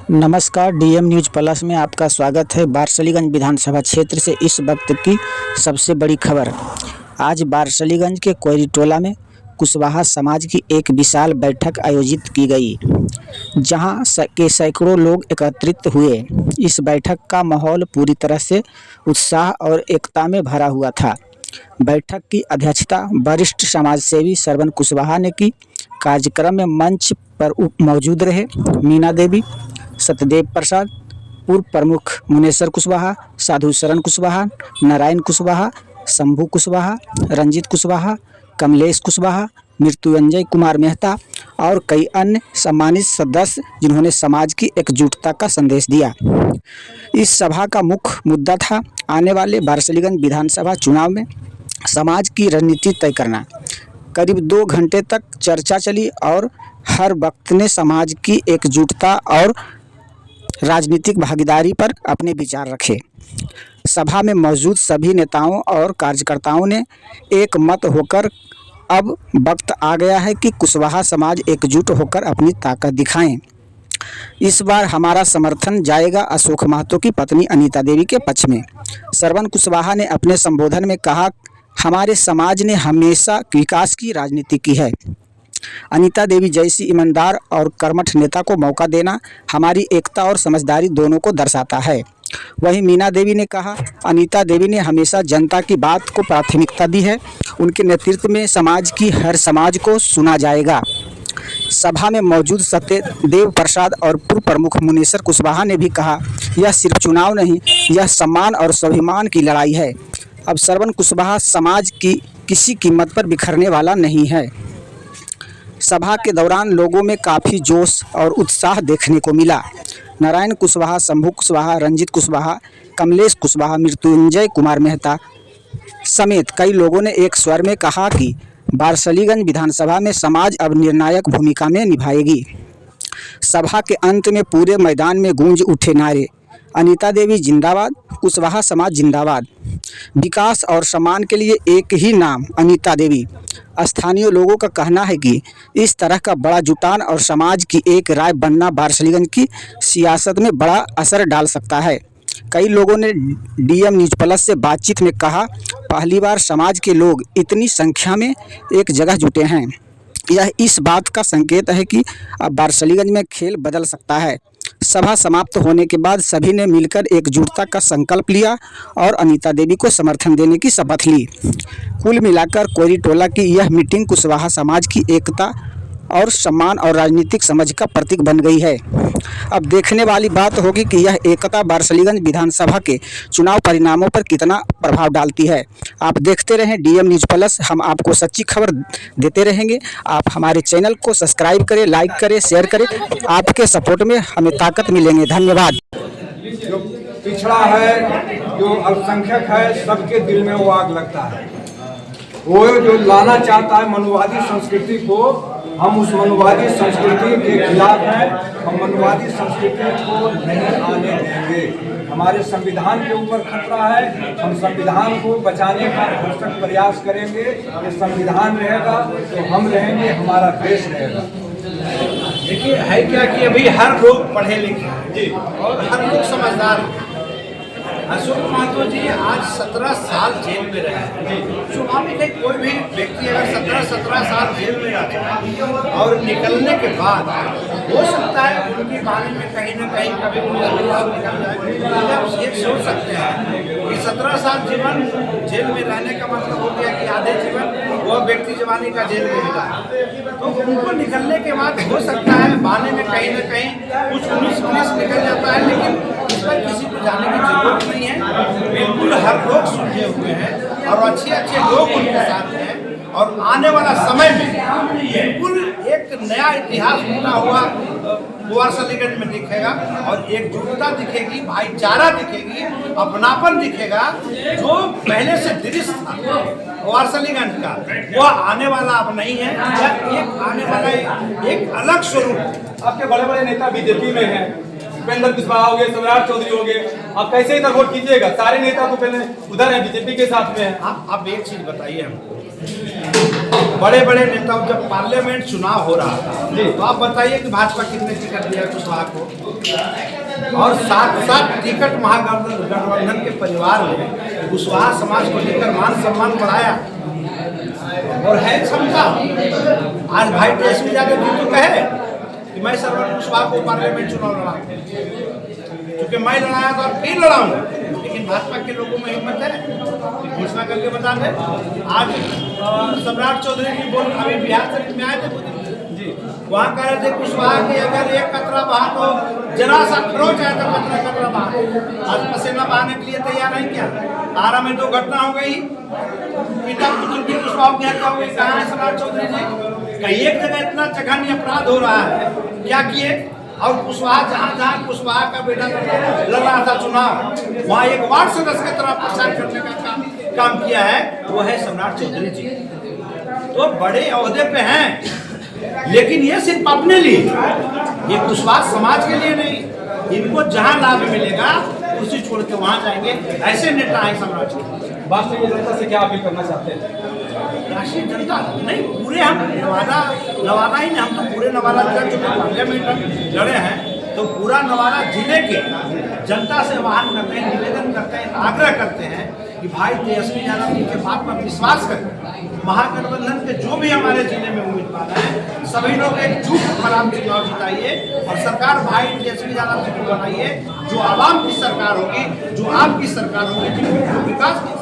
नमस्कार, DM news plus में आपका स्वागत है। बारसलीगंज विधानसभा क्षेत्र से इस वक्त की सबसे बड़ी खबर। आज बारसलीगंज के कोयरीटोला में कुशवाहा समाज की एक विशाल बैठक आयोजित की गई, जहां के सैकड़ों लोग एकत्रित हुए। इस बैठक का माहौल पूरी तरह से उत्साह और एकता में भरा हुआ था। बैठक की अध्यक्षता वरिष्ठ समाजसेवी श्रवण कुशवाहा ने की। कार्यक्रम में मंच पर मौजूद रहे मीना देवी, सत्यदेव प्रसाद, पूर्व प्रमुख मुनेश्वर कुशवाहा, साधु शरण कुशवाहा, नारायण कुशवाहा, शंभू कुशवाहा, रंजीत कुशवाहा, कमलेश कुशवाहा, मृत्युंजय कुमार मेहता और कई अन्य सम्मानित सदस्य, जिन्होंने समाज की एकजुटता का संदेश दिया। इस सभा का मुख्य मुद्दा था आने वाले बारसलीगंज विधानसभा चुनाव में समाज की रणनीति तय करना। करीब 2 घंटे तक चर्चा चली और हर वक्त ने समाज की एकजुटता और राजनीतिक भागीदारी पर अपने विचार रखे। सभा में मौजूद सभी नेताओं और कार्यकर्ताओं ने एक मत होकर अब वक्त आ गया है कि कुशवाहा समाज एकजुट होकर अपनी ताकत दिखाएं। इस बार हमारा समर्थन जाएगा अशोक महतो की पत्नी अनीता देवी के पक्ष में। श्रवण कुशवाहा ने अपने संबोधन में कहा, हमारे समाज ने हमेशा विकास की राजनीति की है। अनीता देवी जैसी ईमानदार और कर्मठ नेता को मौका देना हमारी एकता और समझदारी दोनों को दर्शाता है। वहीं मीना देवी ने कहा, अनीता देवी ने हमेशा जनता की बात को प्राथमिकता दी है। उनके नेतृत्व में समाज की हर समाज को सुना जाएगा। सभा में मौजूद सत्यदेव प्रसाद और पूर्व प्रमुख मुनेश्वर कुशवाहा ने भी कहा, यह सिर्फ चुनाव नहीं, यह सम्मान और स्वाभिमान की लड़ाई है। अब श्रवण कुशवाहा समाज की किसी कीमत पर बिखरने वाला नहीं है। सभा के दौरान लोगों में काफ़ी जोश और उत्साह देखने को मिला। नारायण कुशवाहा, शंभू कुशवाहा, रंजीत कुशवाहा, कमलेश कुशवाहा, मृत्युंजय कुमार मेहता समेत कई लोगों ने एक स्वर में कहा कि बारसलीगंज विधानसभा में समाज अब निर्णायक भूमिका में निभाएगी। सभा के अंत में पूरे मैदान में गूंज उठे नारे, अनीता देवी जिंदाबाद, कुशवाहा समाज जिंदाबाद, विकास और सम्मान के लिए एक ही नाम अनीता देवी। स्थानीय लोगों का कहना है कि इस तरह का बड़ा जुटान और समाज की एक राय बनना बारसलीगंज की सियासत में बड़ा असर डाल सकता है। कई लोगों ने डीएम न्यूज़ प्लस से बातचीत में कहा, पहली बार समाज के लोग इतनी संख्या में एक जगह जुटे हैं। यह इस बात का संकेत है कि अब बारसलीगंज में खेल बदल सकता है। सभा समाप्त होने के बाद सभी ने मिलकर एकजुटता का संकल्प लिया और अनीता देवी को समर्थन देने की शपथ ली। कुल मिलाकर कोयरीटोला की यह मीटिंग कुशवाहा समाज की एकता और सम्मान और राजनीतिक समझ का प्रतीक बन गई है। अब देखने वाली बात होगी कि यह एकता बारसलीगंज विधानसभा के चुनाव परिणामों पर कितना प्रभाव डालती है। आप देखते रहें डीएम न्यूज़ प्लस, हम आपको सच्ची खबर देते रहेंगे। आप हमारे चैनल को सब्सक्राइब करें, लाइक करें, शेयर करें। आपके सपोर्ट में हमें ताकत मिलेंगे। धन्यवाद। जो पिछड़ा है, जो अल्पसंख्यक है, सबके दिल में वो आग लगता है। वो जो लाना चाहता है मनुवादी संस्कृति को, हम उस मनुवादी संस्कृति के खिलाफ हैं। हम मनुवादी संस्कृति को नहीं आने देंगे। हमारे संविधान के ऊपर खतरा है। हम संविधान को बचाने का भरसक प्रयास करेंगे। ये संविधान रहेगा तो हम रहेंगे, हमारा देश रहेगा। देखिए है क्या कि अभी हर लोग पढ़े लिखे हैं जी, और हर लोग समझदार हैं। अशोक महतो जी आज 17 साल जेल में रहे। स्वाभाविक है, कोई भी व्यक्ति अगर 17 साल जेल में रहता है और निकलने के बाद हो सकता है उनकी वाणी में कहीं ना कहीं कभी निकल जाए। आप ये सोच सकते हैं कि 17 साल जीवन जेल में रहने का मतलब हो गया कि आधे जीवन वह व्यक्ति जवानी का जेल में बिता है। तो उनको निकलने के बाद हो सकता है वाणी में कहीं ना कहीं कुछ 19 निकल जाता है, लेकिन इस पर किसी को जाने की जरूरत नहीं है। बिल्कुल हर लोग सुलझे हुए हैं और अच्छे लोग उनके साथ हैं। और आने वाला समय में बिल्कुल एक नया इतिहास बना हुआ बारसलीगंज में दिखेगा और एकजुटता दिखेगी, भाईचारा दिखेगी, अपनापन दिखेगा। जो पहले से दृश्य था बारसलीगंज का, वह आने वाला अब नहीं है। एक आने वाला एक अलग स्वरूप। आपके बड़े बड़े नेता बीजेपी में हैं, उपेंद्र कुशवाहा हो गए, सम्राट चौधरी हो गए, आप कैसे इधर वोट कीजिएगा? सारे नेता तो पहले उधर हैं, बीजेपी के साथ में हैं। आप एक चीज बताइए हमको, बड़े बड़े नेताओं, जब पार्लियामेंट चुनाव हो रहा था तो आप बताइए कि भाजपा कितने टिकट दिया कुशवाहा को, और साथ साथ टिकट महागठबंधन के परिवार ने कुशवाहा समाज को लेकर मान सम्मान बढ़ाया और है क्षमता। आज भाई तेजस्वी यादव जी तो कहे कि मैं सरवर कुशवाहा को पार्लियामेंट चुनाव लड़ा, क्योंकि मैं लड़ाया तो और फिर लड़ाऊंगा, लेकिन भाजपा के लोगों में हिम्मत है कि घोषणा करके बता दे। आज सम्राट चौधरी जी बोल अभी बिहार शरीफ में आए थे जी, वहाँ कह रहे थे कुशवाहा की अगर एक कतरा बहा तो जरा सा खरोच आया था, कतरा बहा, आज पसीना बहाने के लिए तैयार है क्या? आरा में 2 घटना हो गई, पिता पुत्र की कुशवाहा की हत्या हो गई। कहाँ है सम्राट चौधरी जी? कहीं एक जगह इतना जघन्य अपराध हो रहा है, क्या किए? और कुशवाहा जहाँ कुशवाहा का बेटा लड़ रहा था चुनाव, वहाँ एक वार्ड सदस्य की तरह प्रचार करने का काम किया है, वो है सम्राट चौधरी जी। तो बड़े ओहदे पे हैं, लेकिन ये सिर्फ अपने लिए, ये कुशवाहा समाज के लिए नहीं। इनको जहाँ लाभ मिलेगा कुर्सी छोड़ के वहाँ जाएंगे, ऐसे नेता है सम्राट चौधरी। राष्ट्रीय जनता से क्या अपील करना चाहते हैं? राष्ट्रीय जनता नहीं, पूरे हम नवादा ही नहीं, हम तो पूरे नवादा जिला जो पार्लियामेंट लड़े हैं, तो पूरा नवादा जिले के जनता से आह्वान करते हैं, निवेदन करते हैं, आग्रह करते हैं कि भाई तेजस्वी यादव जी के बात पर विश्वास करें। महागठबंधन के जो भी हमारे जिले में उम्मीदवार हैं, सभी लोग एकजुट होकर आप चुनाव जिताइए और सरकार भाई तेजस्वी यादव जी को बनाइए, जो आवाम की सरकार होगी, जो आपकी सरकार होगी, जो विकास की